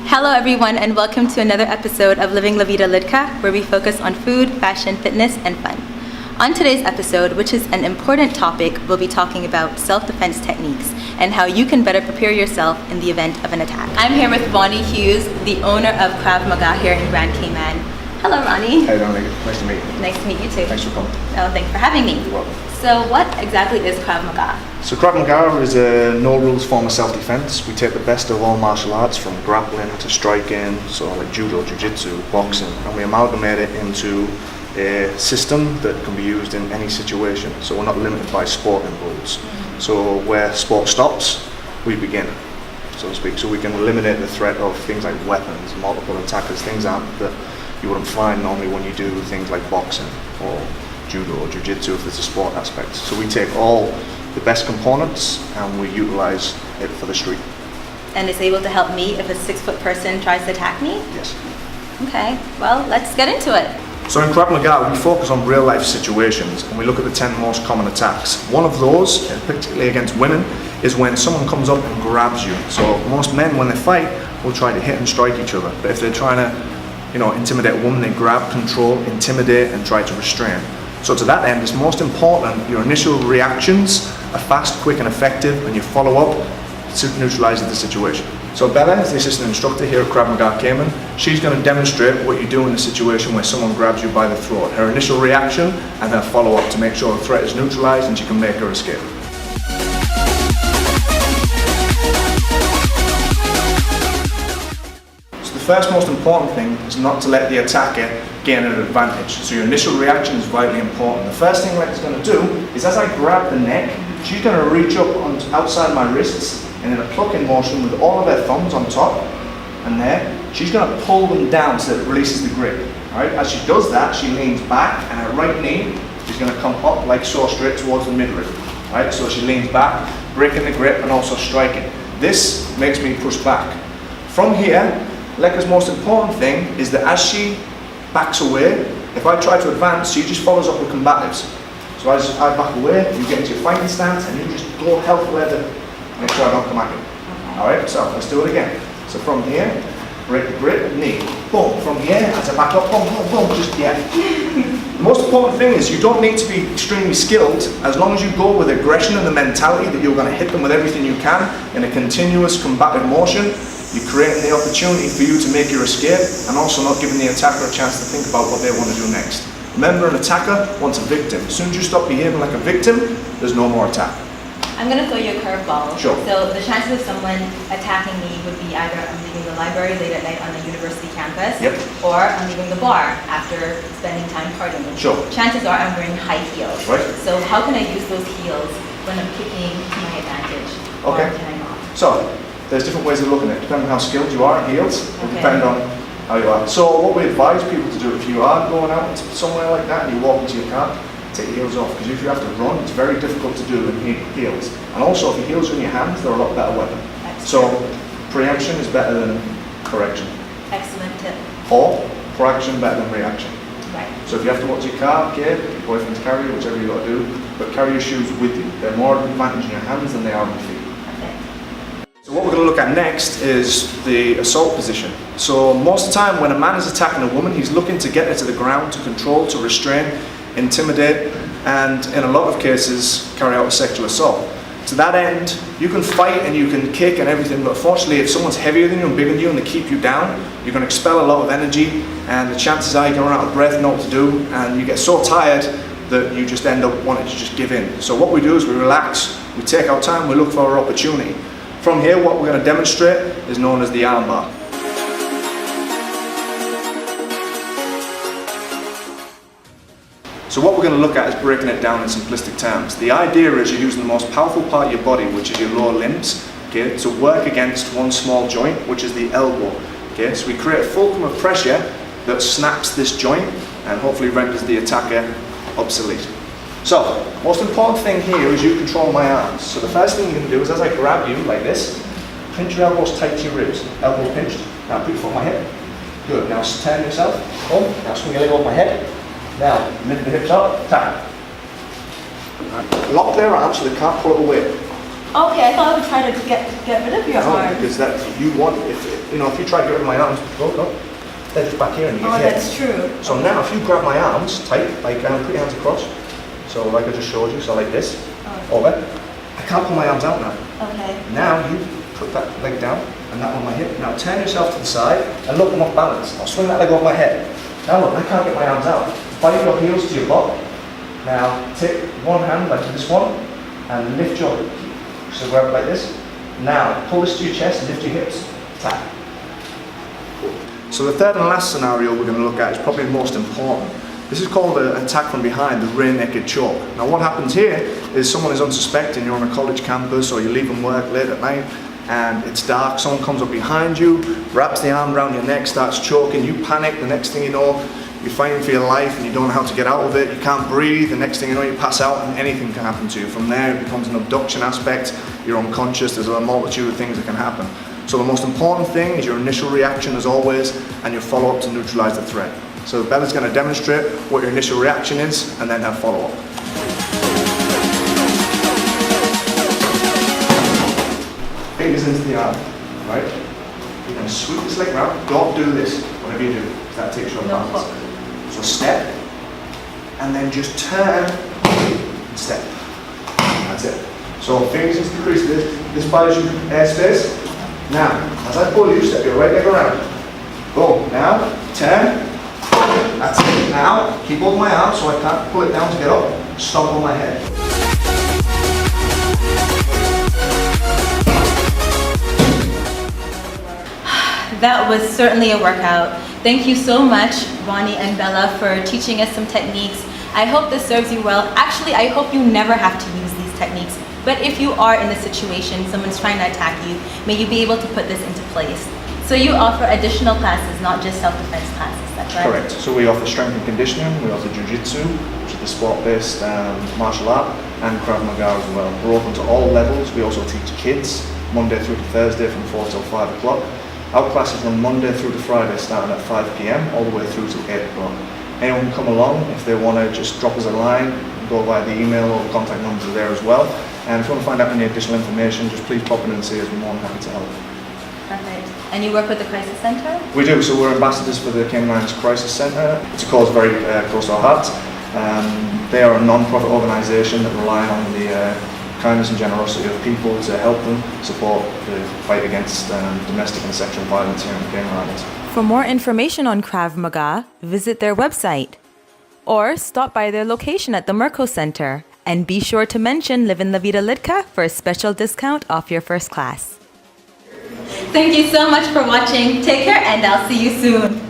Hello everyone and welcome to another episode of Living La Vida Lidka, where we focus on food, fashion, fitness, and fun. On today's episode, which is an important topic, we'll be talking about self-defense techniques and how you can better prepare yourself in the event of an attack. I'm here with Ronnie Hughes, the owner of KRAV MAGA here in Grand Cayman. Hello Ronnie. Hey Dominic, nice to meet you. Nice to meet you too. Thanks for coming. Oh, thanks for having me. You're welcome. So what exactly is KRAV MAGA? So KRAV MAGA is a no-rules form of self-defense. We take the best of all martial arts, from grappling to striking, so like judo, jiu-jitsu, boxing, and we amalgamate it into a system that can be used in any situation. So we're not limited by sporting rules. So where sport stops, we begin, so to speak. So we can eliminate the threat of things like weapons, multiple attackers, things that you wouldn't find normally when you do things like boxing or judo or jiu-jitsu if there's a sport aspect. So we take all the best components and we utilize it for the street. And it's able to help me if a 6-foot person tries to attack me? Yes. Okay, well, let's get into it. So in KRAV MAGA, we focus on real life situations and we look at the 10 most common attacks. One of those, particularly against women, is when someone comes up and grabs you. So most men, when they fight, will try to hit and strike each other. But if they're trying to intimidate a woman, they grab, control, intimidate, and try to restrain. So to that end, it's most important your initial reactions are fast, quick, and effective, and your follow-up neutralizes the situation. So Bella is the assistant instructor here at KRAV MAGA Cayman. She's going to demonstrate what you do in a situation where someone grabs you by the throat, her initial reaction, and her follow-up to make sure the threat is neutralized and she can make her escape. The first most important thing is not to let the attacker gain an advantage. So your initial reaction is vitally important. The first thing Lex is going to do is, as I grab the neck, she's going to reach up on outside my wrists and in a plucking motion with all of her thumbs on top and there, she's going to pull them down so that it releases the grip. Right? As she does that, she leans back and her right knee is going to come up like so, straight towards the midriff. Right? So she leans back, breaking the grip and also striking. This makes me push back. From here, Lekka's most important thing is that as she backs away, if I try to advance, she just follows up with combatives. So as I back away, you get into your fighting stance and you just go hell for leather, make sure I don't come at you. Okay. Alright, so let's do it again. So from here, break the grip, knee, boom. From here, as I back up, boom, boom, boom, just, yeah. The most important thing is you don't need to be extremely skilled, as long as you go with aggression and the mentality that you're going to hit them with everything you can in a continuous combative motion. You're creating the opportunity for you to make your escape and also not giving the attacker a chance to think about what they want to do next. Remember, an attacker wants a victim. As soon as you stop behaving like a victim, there's no more attack. I'm going to throw you a curveball. Sure. So the chances of someone attacking me would be either I'm leaving the library late at night on the university campus, yep, or I'm leaving the bar after spending time partying. Sure. Chances are I'm wearing high heels. Right. So how can I use those heels when I'm kicking to my advantage? Okay. Or can I not? So, there's different ways of looking at it, depending on how skilled you are at heels, okay, depending on how you are. So what we advise people to do, if you are going out somewhere like that and you walk into your car, take your heels off, because if you have to run, it's very difficult to do in heels. And also, if your heels are in your hands, they're a lot better weapon. So preemption is better than correction. Excellent tip. Or proaction better than reaction. Right. So if you have to watch your car, okay, your boyfriend's carry you, whichever you got to do, but carry your shoes with you. They're more advantage in your hands than they are in your feet. So what we're going to look at next is the assault position. So most of the time when a man is attacking a woman, he's looking to get her to the ground, to control, to restrain, intimidate, and in a lot of cases carry out a sexual assault. To that end, you can fight and you can kick and everything, but unfortunately if someone's heavier than you and bigger than you and they keep you down, you're going to expel a lot of energy and the chances are you're going to run out of breath, know what to do, and you get so tired that you just end up wanting to just give in. So what we do is we relax, we take our time, we look for our opportunity. From here, what we're going to demonstrate is known as the armbar. So what we're going to look at is breaking it down in simplistic terms. The idea is you're using the most powerful part of your body, which is your lower limbs, okay, to work against one small joint, which is the elbow. Okay, so we create a fulcrum of pressure that snaps this joint and hopefully renders the attacker obsolete. So, most important thing here is you control my arms. So the first thing you're going to do is as I grab you like this, pinch your elbows tight to your ribs. Elbows pinched. Now put your foot on my hip. Good. Now turn yourself. Boom. Now swing your leg over my head. Now lift the hips up. Tap. Right. Lock their arms so they can't pull it away. Okay, I thought I would try to get rid of your No, arms. because that you want, if you try to get rid of my arms, they're just back here and you Oh, get hit. that's true. So now if you grab my arms tight, like put your hands across, so like I just showed you, so like this, over, I can't pull my arms out now. Okay. Now you put that leg down and that on my hip. Now turn yourself to the side and look, I'm off balance. I'll swing that leg over my head. Now look, I can't get my arms out. Bite your heels to your butt. Now take one hand like this one and lift your, so grab it like this. Now pull this to your chest, lift your hips, tap. So the third and last scenario we're going to look at is probably the most important. This is called an attack from behind, the rear naked choke. Now what happens here is someone is unsuspecting, you're on a college campus or you're leaving work late at night and it's dark, someone comes up behind you, wraps the arm around your neck, starts choking, you panic, the next thing you know, you're fighting for your life and you don't know how to get out of it, you can't breathe, the next thing you know you pass out and anything can happen to you. From there it becomes an abduction aspect, you're unconscious, there's a multitude of things that can happen. So the most important thing is your initial reaction as always and your follow-up to neutralize the threat. So Bella's going to demonstrate what your initial reaction is and then her follow-up. Fingers into the arm, right? You're going to sweep this leg round, don't do this, whatever you do, because that takes your balance. So step, and then just turn and step. That's it. So fingers into the crease, this buys you airspace. Now, as I pull you, step your right leg around. Go, now, turn. That's it. Now, keep holding my arm so I can't pull it down to get up. Stomp on my head. That was certainly a workout. Thank you so much, Bonnie and Bella, for teaching us some techniques. I hope this serves you well. Actually, I hope you never have to use these techniques. But if you are in this situation, someone's trying to attack you, may you be able to put this into place. So you offer additional classes, not just self-defense classes, is that correct? Correct. So we offer strength and conditioning, we offer jiu-jitsu, which is the sport-based martial art, and KRAV MAGA as well. We're open to all levels. We also teach kids, Monday through to Thursday from 4 till 5 o'clock. Our classes run Monday through to Friday, starting at 5 p.m, all the way through till 8 o'clock. Anyone can come along if they want to just drop us a line, go via the email or the contact numbers are there as well. And if you want to find out any additional information, just please pop in and see us. We're more than happy to help. Perfect. And you work with the Crisis Center? We do. So we're ambassadors for the Cayman Islands Crisis Center. It's a cause very close to our hearts. They are a non-profit organisation that rely on the kindness and generosity of people to help them support the fight against domestic and sexual violence here in the Cayman Islands. For more information on KRAV MAGA, visit their website or stop by their location at the Merco Center. And be sure to mention Livin' La Vida Lidka for a special discount off your first class. Thank you so much for watching. Take care and I'll see you soon.